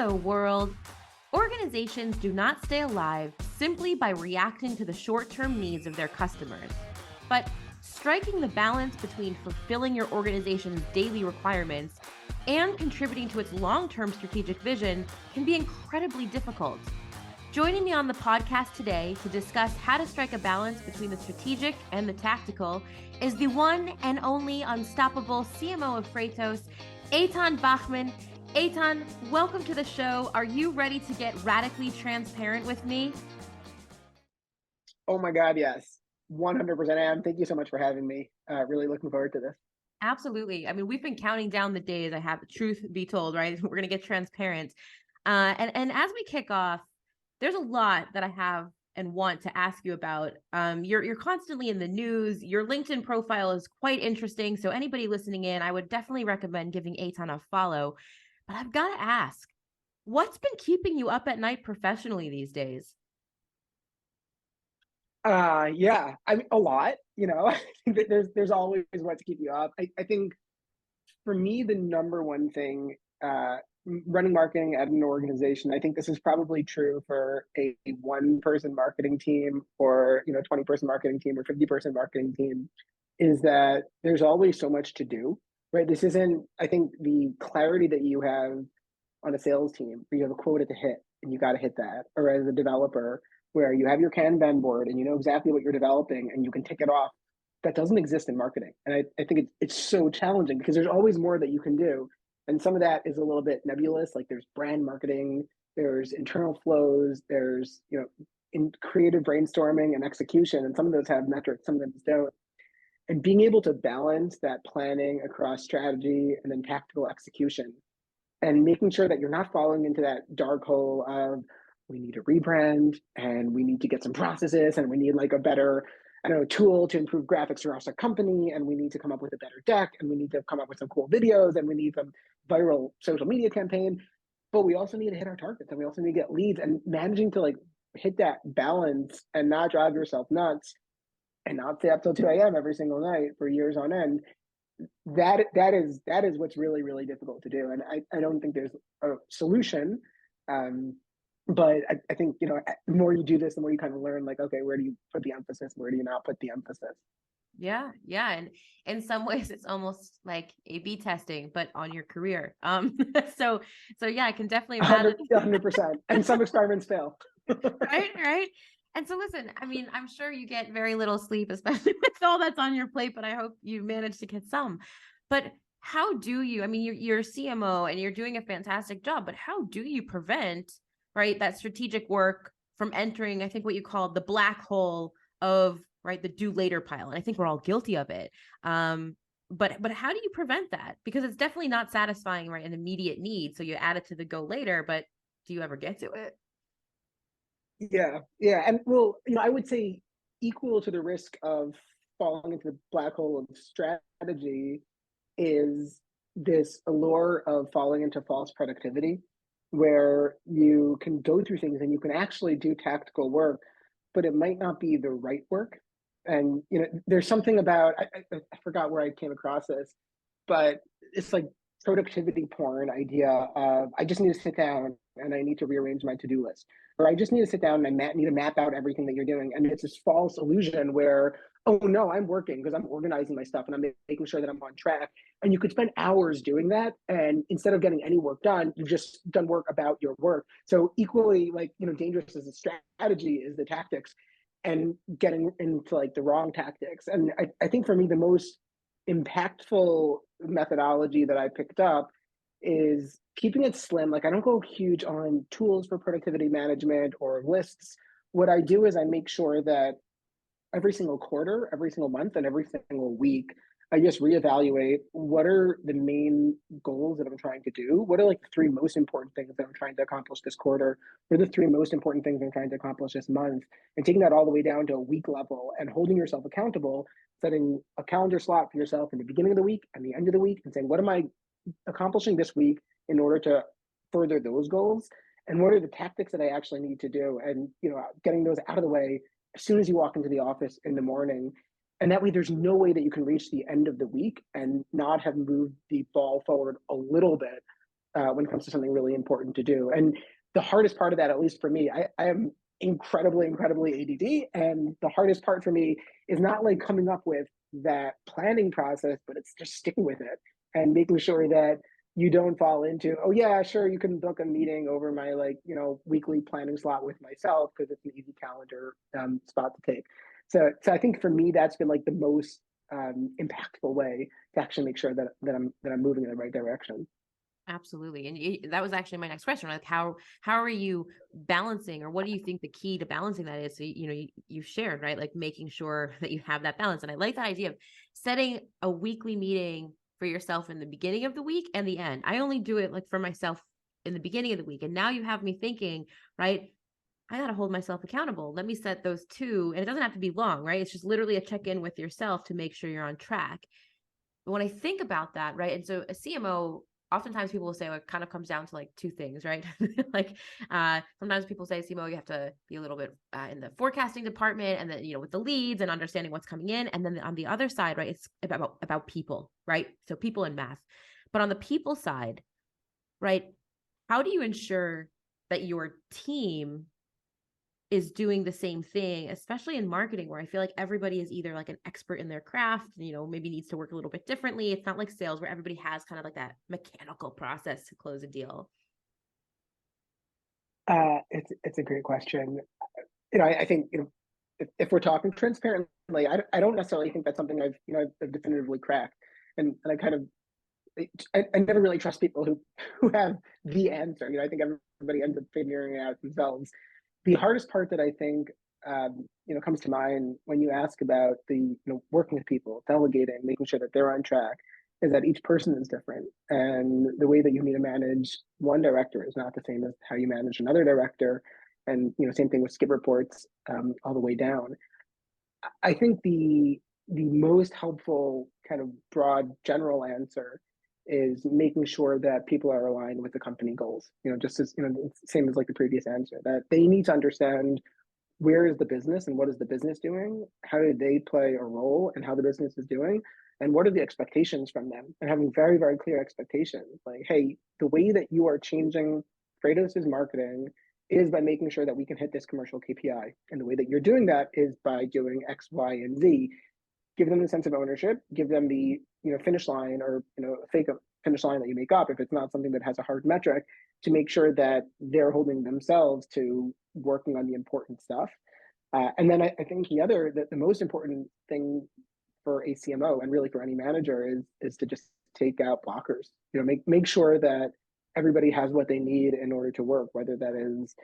CMO world, organizations do not stay alive simply by reacting to the short-term needs of their customers. But striking the balance between fulfilling your organization's daily requirements and contributing to its long-term strategic vision can be incredibly difficult. Joining me on the podcast today to discuss how to strike a balance between the strategic and the tactical is the one and only unstoppable CMO of Freightos, Eytan Buchman. Eytan, welcome to the show. Are you ready to get radically transparent with me? Oh my God, yes. 100% am. Thank you so much for having me. Really looking forward to this. Absolutely. I mean, we've been counting down the days. I have truth be told, right? We're going to get transparent. And as we kick off, there's a lot that I have and want to ask you about. You're constantly in the news. Your LinkedIn profile is quite interesting. So anybody listening in, I would definitely recommend giving Eytan a follow. But I've got to ask, what's been keeping you up at night professionally these days? Yeah, I mean, a lot, I think that there's always what to keep you up. I think for me, the number one thing, running marketing at an organization, I think this is probably true for a one-person marketing team or, 20-person marketing team or 50-person marketing team, is that there's always so much to do, right? This isn't, I think the clarity that you have on a sales team where you have a quota to hit and you got to hit that, or as a developer where you have your Kanban board and you know exactly what you're developing and you can tick it off. That doesn't exist in marketing. And I think it's so challenging because there's always more that you can do. And some of that is a little bit nebulous. Like there's brand marketing, there's internal flows, there's, in creative brainstorming and execution. And some of those have metrics, some of them don't. And being able to balance that planning across strategy and then tactical execution and making sure that you're not falling into that dark hole of we need a rebrand and we need to get some processes and we need like a better, I don't know, tool to improve graphics across our company, and we need to come up with a better deck, and we need to come up with some cool videos, and we need some viral social media campaign. But we also need to hit our targets, and we also need to get leads, and managing to like hit that balance and not drive yourself nuts and not stay up till 2 a.m. every single night for years on end. That is what's really, really difficult to do. And I don't think there's a solution. But I think, the more you do this, the more you kind of learn, like, okay, where do you put the emphasis? Where do you not put the emphasis? Yeah. And in some ways it's almost like A/B testing, but on your career. So yeah, I can definitely imagine. 100%. And some experiments fail. Right. And so listen, I mean, I'm sure you get very little sleep, especially with all that's on your plate, but I hope you manage to get some. But how do you, I mean, you're a CMO and you're doing a fantastic job, but how do you prevent, right, that strategic work from entering, I think what you call the black hole of, right, the do later pile? And I think we're all guilty of it. But how do you prevent that? Because it's definitely not satisfying, right, an immediate need. So you add it to the go later, but do you ever get to it? Yeah. And well, I would say equal to the risk of falling into the black hole of strategy is this allure of falling into false productivity, where you can go through things and you can actually do tactical work, but it might not be the right work. And there's something about I forgot where I came across this, but it's like productivity porn idea of I just need to sit down and I need to rearrange my to-do list, or I just need to sit down and I need to map out everything that you're doing. And it's this false illusion where, oh no, I'm working because I'm organizing my stuff and I'm making sure that I'm on track. And you could spend hours doing that, and instead of getting any work done, you've just done work about your work. So equally, like, dangerous as a strategy is the tactics and getting into like the wrong tactics. And I think for me, the most impactful methodology that I picked up is keeping it slim. Like I don't go huge on tools for productivity management or lists. What I do is I make sure that every single quarter, every single month, and every single week, I just reevaluate what are the main goals that I'm trying to do. What are like the three most important things that I'm trying to accomplish this quarter? What are the three most important things I'm trying to accomplish this month? And taking that all the way down to a week level and holding yourself accountable, setting a calendar slot for yourself in the beginning of the week and the end of the week, and saying, what am I accomplishing this week in order to further those goals? And what are the tactics that I actually need to do? And, getting those out of the way as soon as you walk into the office in the morning. And that way, there's no way that you can reach the end of the week and not have moved the ball forward a little bit when it comes to something really important to do. And the hardest part of that, at least for me, I am incredibly ADD, and the hardest part for me is not like coming up with that planning process, but it's just sticking with it and making sure that you don't fall into, oh yeah, sure, you can book a meeting over my like, weekly planning slot with myself because it's an easy calendar spot to take. So I think for me, that's been like the most impactful way to actually make sure that I'm moving in the right direction. Absolutely. And that was actually my next question. Like, how are you balancing, or what do you think the key to balancing that is? So, you shared, right? Like making sure that you have that balance. And I like that idea of setting a weekly meeting for yourself in the beginning of the week and the end. I only do it like for myself in the beginning of the week. And now you have me thinking, right? I got to hold myself accountable. Let me set those two. And it doesn't have to be long, right? It's just literally a check in with yourself to make sure you're on track. But when I think about that, right? And so a CMO, oftentimes people will say, well, it kind of comes down to like two things, right? Like sometimes people say, CMO, you have to be a little bit in the forecasting department, and then, with the leads and understanding what's coming in. And then on the other side, right, it's about people, right? So people and math. But on the people side, right, how do you ensure that your team is doing the same thing, especially in marketing, where I feel like everybody is either like an expert in their craft, maybe needs to work a little bit differently. It's not like sales where everybody has kind of like that mechanical process to close a deal. It's a great question. I think if we're talking transparently, I don't necessarily think that's something I've definitively cracked, and I kind of I never really trust people who have the answer. I think everybody ends up figuring it out themselves. The hardest part that I think comes to mind when you ask about the working with people, delegating, making sure that they're on track, is that each person is different, and the way that you need to manage one director is not the same as how you manage another director, and same thing with skip reports all the way down. I think the most helpful kind of broad general answer is making sure that people are aligned with the company goals. Just as it's the same as like the previous answer, that they need to understand where is the business and what is the business doing, how do they play a role in how the business is doing, and what are the expectations from them, and having very, very clear expectations. Like, hey, the way that you are changing Freightos' marketing is by making sure that we can hit this commercial KPI. And the way that you're doing that is by doing X, Y, and Z. Give them the sense of ownership, give them the finish line, or a fake finish line that you make up if it's not something that has a hard metric, to make sure that they're holding themselves to working on the important stuff. And then I think the most important thing for a CMO, and really for any manager, is to just take out blockers. Make sure that everybody has what they need in order to work, whether that is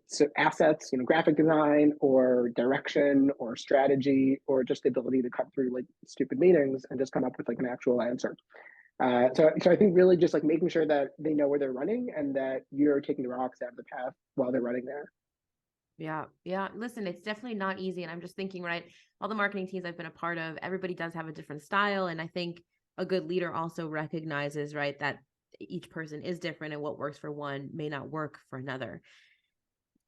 so assets, graphic design, or direction, or strategy, or just the ability to cut through like stupid meetings and just come up with like an actual answer. So I think really just like making sure that they know where they're running, and that you're taking the rocks out of the path while they're running there. Yeah. Yeah. Listen, it's definitely not easy. And I'm just thinking, right, all the marketing teams I've been a part of, everybody does have a different style. And I think a good leader also recognizes, right, that each person is different, and what works for one may not work for another.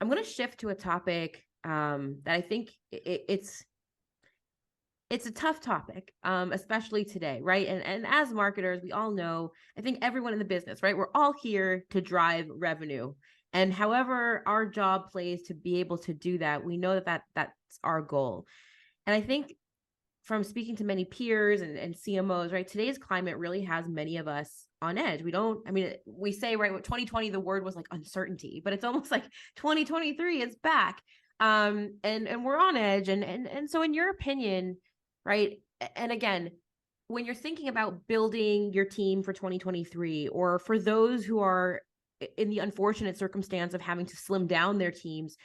I'm going to shift to a topic that I think it's a tough topic, especially today, right? And as marketers, we all know, I think everyone in the business, right? We're all here to drive revenue. And however our job plays to be able to do that, we know that's our goal. And I think from speaking to many peers and CMOs, right, today's climate really has many of us on edge. We say, right, what 2020, the word was like uncertainty, but it's almost like 2023 is back. And we're on edge. And so in your opinion, right, and again, when you're thinking about building your team for 2023, or for those who are in the unfortunate circumstance of having to slim down their teams,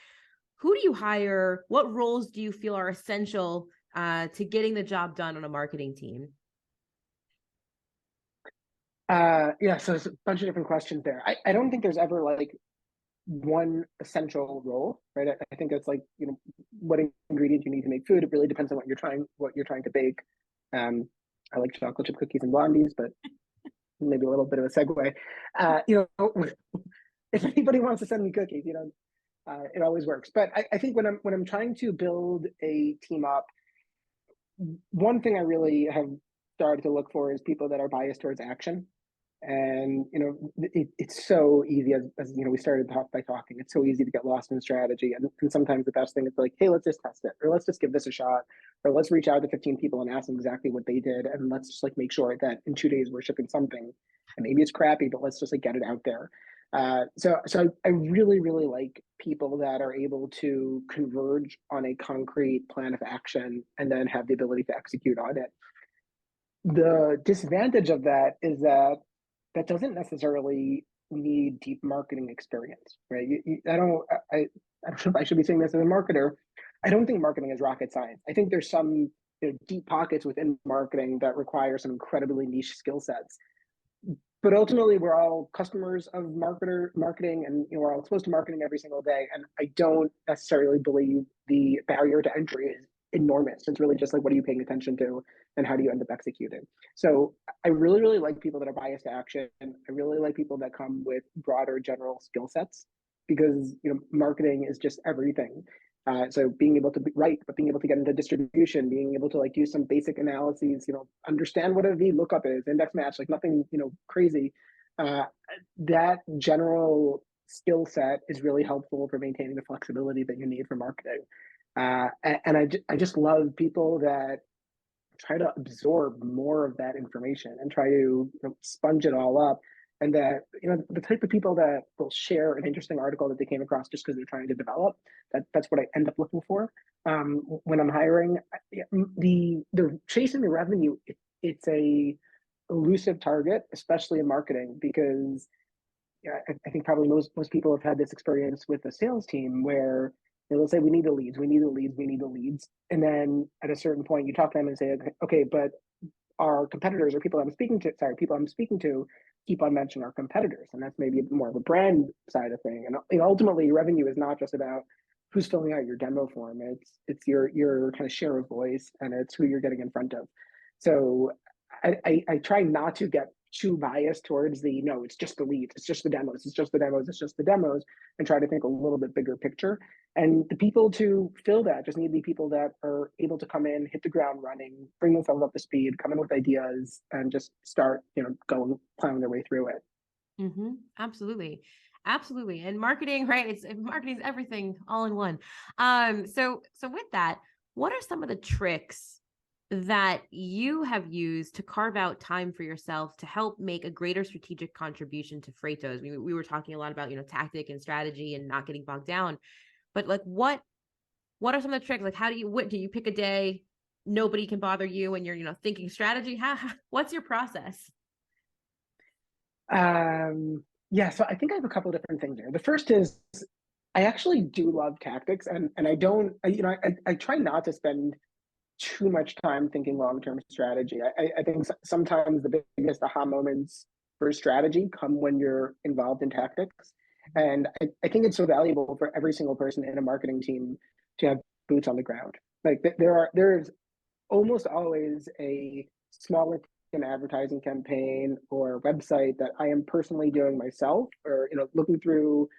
who do you hire? What roles do you feel are essential to getting the job done on a marketing team? Yeah, so there's a bunch of different questions there. I don't think there's ever like one essential role, right? I think it's like, what ingredients you need to make food. It really depends on what you're trying to bake. I like chocolate chip cookies and blondies, but maybe a little bit of a segue. If anybody wants to send me cookies, it always works. But I think when I'm trying to build a team up, one thing I really have started to look for is people that are biased towards action. And it's so easy, as we started by talking. It's so easy to get lost in strategy, and sometimes the best thing is like, hey, let's just test it, or let's just give this a shot, or let's reach out to 15 people and ask them exactly what they did, and let's just like make sure that in 2 days we're shipping something, and maybe it's crappy, but let's just like get it out there. So I really really like people that are able to converge on a concrete plan of action and then have the ability to execute on it. The disadvantage of that is that that doesn't necessarily need deep marketing experience, right? I don't know if I should be saying this as a marketer. I don't think marketing is rocket science. I think there's some deep pockets within marketing that require some incredibly niche skill sets. But ultimately, we're all customers of marketing, and we're all exposed to marketing every single day. And I don't necessarily believe the barrier to entry is enormous. It's really just like, what are you paying attention to, and how do you end up executing? So I really, really like people that are biased to action. I really like people that come with broader general skill sets, because marketing is just everything. So being able to write, but being able to get into distribution, being able to like do some basic analyses, understand what a VLOOKUP is, index match, like nothing, crazy. Uh, that general skill set is really helpful for maintaining the flexibility that you need for marketing. And I just love people that try to absorb more of that information and try to sponge it all up, and that the type of people that will share an interesting article that they came across just because they're trying to develop, that's what I end up looking for when I'm hiring. The chasing the revenue, it's a elusive target, especially in marketing, because I think probably most people have had this experience with a sales team where they'll say, we need the leads, we need the leads, we need the leads. And then at a certain point, you talk to them and say, okay, but our competitors, or people I'm speaking to keep on mentioning our competitors. And that's maybe more of a brand side of thing. And ultimately, revenue is not just about who's filling out your demo form. It's your kind of share of voice, and it's who you're getting in front of. So I try not to get too biased towards it's just the leads, it's just the demos, it's just the demos, it's just the demos, and try to think a little bit bigger picture. And the people to fill that just need to be people that are able to come in, hit the ground running, bring themselves up to speed, come in with ideas, and just start, going, plowing their way through it. Mm-hmm. Absolutely. Absolutely. And marketing, right? Marketing is everything all in one. So with that, what are some of the tricks that you have used to carve out time for yourself to help make a greater strategic contribution to Freightos? We were talking a lot about, tactic and strategy and not getting bogged down, but like, what are some of the tricks? Like, what do you pick a day? Nobody can bother you and you're, thinking strategy. What's your process? Yeah, so I think I have a couple of different things here. The first is, I actually do love tactics, and I don't, I try not to spend too much time thinking long-term strategy. I think sometimes the biggest aha moments for strategy come when you're involved in tactics. And I think it's so valuable for every single person in a marketing team to have boots on the ground. Like there's almost always a small advertising campaign or website that I am personally doing myself, or looking through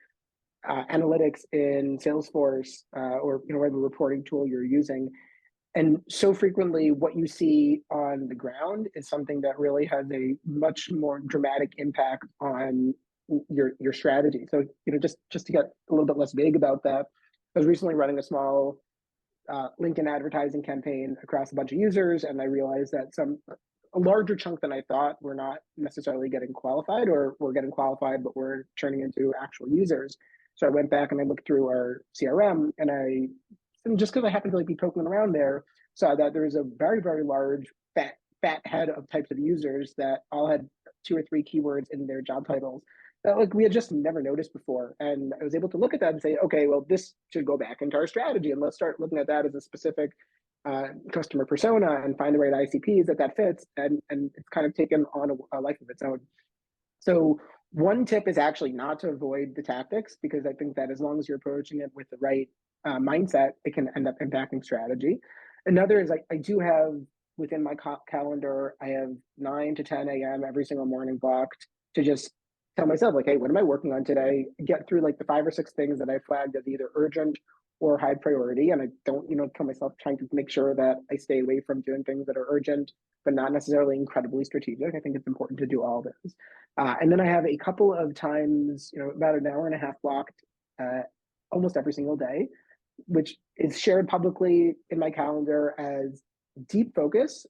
analytics in Salesforce, or whatever reporting tool you're using. And so frequently, what you see on the ground is something that really has a much more dramatic impact on your strategy. So just to get a little bit less vague about that, I was recently running a small LinkedIn advertising campaign across a bunch of users, and I realized that a larger chunk than I thought were not necessarily getting qualified, or were getting qualified but were turning into actual users. So I went back and I looked through our CRM, and just because I happened to be poking around there, saw that there was a very, very large fat head of types of users that all had 2 or 3 keywords in their job titles that we had just never noticed before. And I was able to look at that and say, okay, well, this should go back into our strategy, and let's start looking at that as a specific customer persona and find the right ICPs that fits. And it's kind of taken on a life of its own. So one tip is actually not to avoid the tactics, because I think that as long as you're approaching it with the right mindset, it can end up impacting strategy. Another is I do have within my calendar, I have 9 to 10 a.m. every single morning blocked to just tell myself, like, hey, what am I working on today? Get through like the 5 or 6 things that I flagged as either urgent or high priority. And I don't, tell myself, trying to make sure that I stay away from doing things that are urgent, but not necessarily incredibly strategic. I think it's important to do all those. And then I have a couple of times, about an hour and a half blocked almost every single day, which is shared publicly in my calendar as deep focus,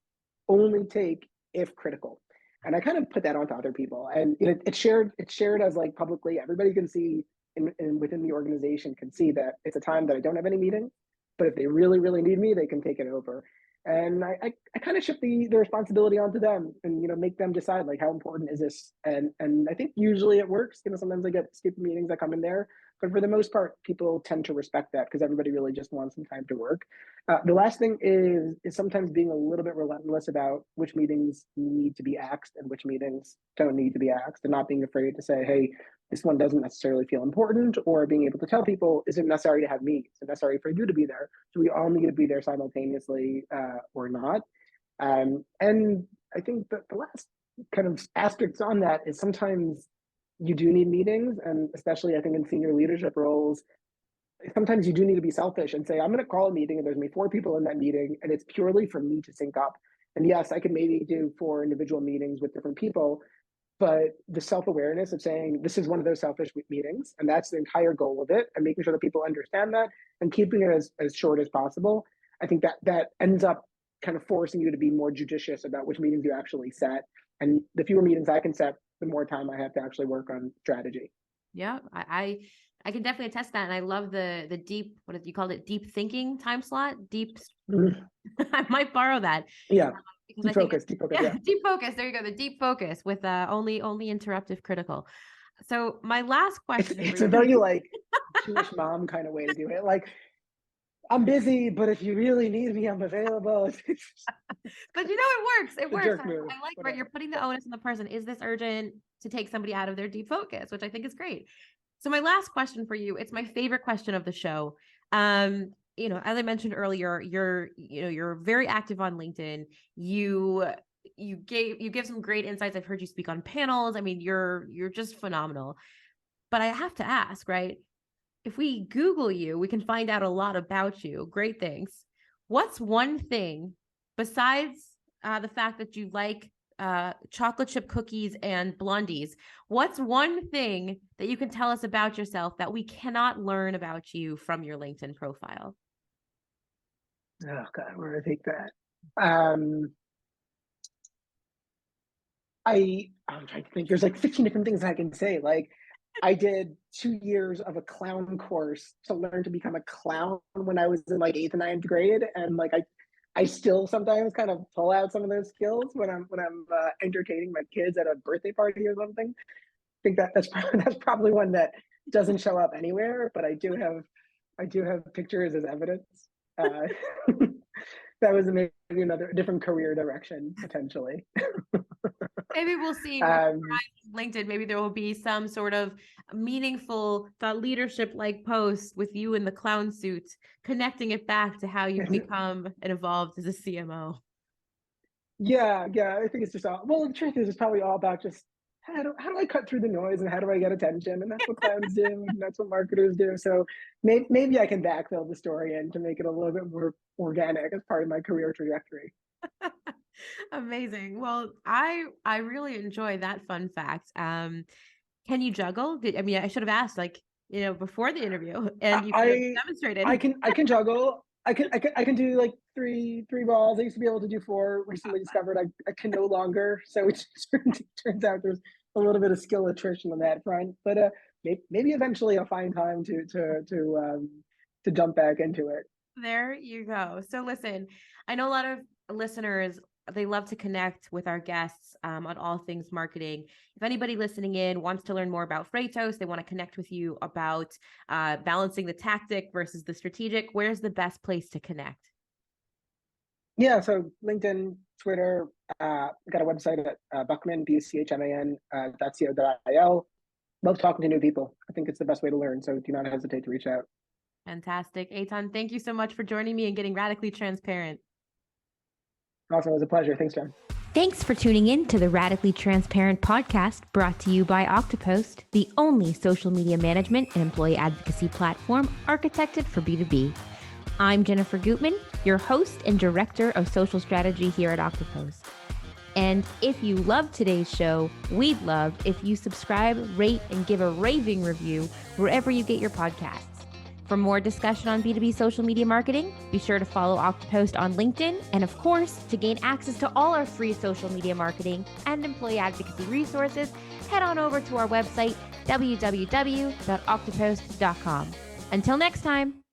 only take if critical. And I kind of put that onto other people. And it's shared as like publicly, everybody can see in within the organization can see that it's a time that I don't have any meeting, but if they really, really need me, they can take it over. And I kind of shift the responsibility onto them and, make them decide like how important is this. And I think usually it works. Sometimes I get stupid meetings that come in there, but for the most part, people tend to respect that because everybody really just wants some time to work. The last thing is sometimes being a little bit relentless about which meetings need to be axed and which meetings don't need to be axed, and not being afraid to say, hey, this one doesn't necessarily feel important, or being able to tell people, is it necessary to have me? Is it necessary for you to be there? Do we all need to be there simultaneously or not? And I think that the last kind of aspects on that is sometimes you do need meetings, and especially I think in senior leadership roles, sometimes you do need to be selfish and say, I'm going to call a meeting and there's going to be 4 people in that meeting and it's purely for me to sync up. And yes, I can maybe do 4 individual meetings with different people, but the self-awareness of saying this is one of those selfish meetings, and that's the entire goal of it, and making sure that people understand that and keeping it as short as possible, I think that ends up kind of forcing you to be more judicious about which meetings you actually set. And the fewer meetings I can set, the more time I have to actually work on strategy. Yeah, I can definitely attest that. And I love the deep, what you called it, deep thinking time slot, deep. I might borrow that. Yeah. Because deep focus. Yeah, deep focus. There you go. The deep focus with only interruptive critical. So my last question. It's a very like Jewish mom kind of way to do it. Like, I'm busy, but if you really need me, I'm available. But it works. It works. I like, right? You're putting the onus on the person. Is this urgent to take somebody out of their deep focus, which I think is great. So my last question for you, it's my favorite question of the show. As I mentioned earlier, you're very active on LinkedIn. You give some great insights. I've heard you speak on panels. I mean, you're just phenomenal. But I have to ask, right? If we Google you, we can find out a lot about you. Great things. What's one thing besides the fact that you like chocolate chip cookies and blondies? What's one thing that you can tell us about yourself that we cannot learn about you from your LinkedIn profile? Oh God, where do I take that? I'm trying to think. There's like 15 different things I can say. Like, I did 2 years of a clown course to learn to become a clown when I was in like 8th and 9th grade, and like I still sometimes kind of pull out some of those skills when I'm entertaining my kids at a birthday party or something. I think that's probably one that doesn't show up anywhere, but I do have pictures as evidence. That was maybe another different career direction potentially. Maybe we'll see. LinkedIn, maybe there will be some sort of meaningful thought leadership like post with you in the clown suit, connecting it back to how you've become and evolved as a CMO. Yeah. I think it's just the truth is it's probably all about just how do I cut through the noise and how do I get attention? And that's what clowns do, and that's what marketers do. So maybe I can backfill the story in to make it a little bit more organic as part of my career trajectory. Amazing. Well, I really enjoy that fun fact. Can you juggle? I should have asked before the interview, and you could have demonstrated. I can juggle. I can do like three balls. I used to be able to do 4. Recently discovered I can no longer. So it turns out there's a little bit of skill attrition on that front. But maybe eventually I'll find time to jump back into it. There you go. So listen, I know a lot of listeners, they love to connect with our guests on all things marketing. If anybody listening in wants to learn more about Freightos, they want to connect with you about balancing the tactic versus the strategic, where's the best place to connect? Yeah, so LinkedIn, Twitter, got a website at Buchman, BUCHMAN.co.il. Love talking to new people. I think it's the best way to learn, so do not hesitate to reach out. Fantastic. Eytan, thank you so much for joining me and getting radically transparent. Awesome. It was a pleasure. Thanks, John. Thanks for tuning in to the Radically Transparent podcast brought to you by Octopost, the only social media management and employee advocacy platform architected for B2B. I'm Jennifer Gutman, your host and director of social strategy here at Octopost. And if you love today's show, we'd love if you subscribe, rate, and give a raving review wherever you get your podcasts. For more discussion on B2B social media marketing, be sure to follow Octopost on LinkedIn. And of course, to gain access to all our free social media marketing and employee advocacy resources, head on over to our website, www.octopost.com. Until next time.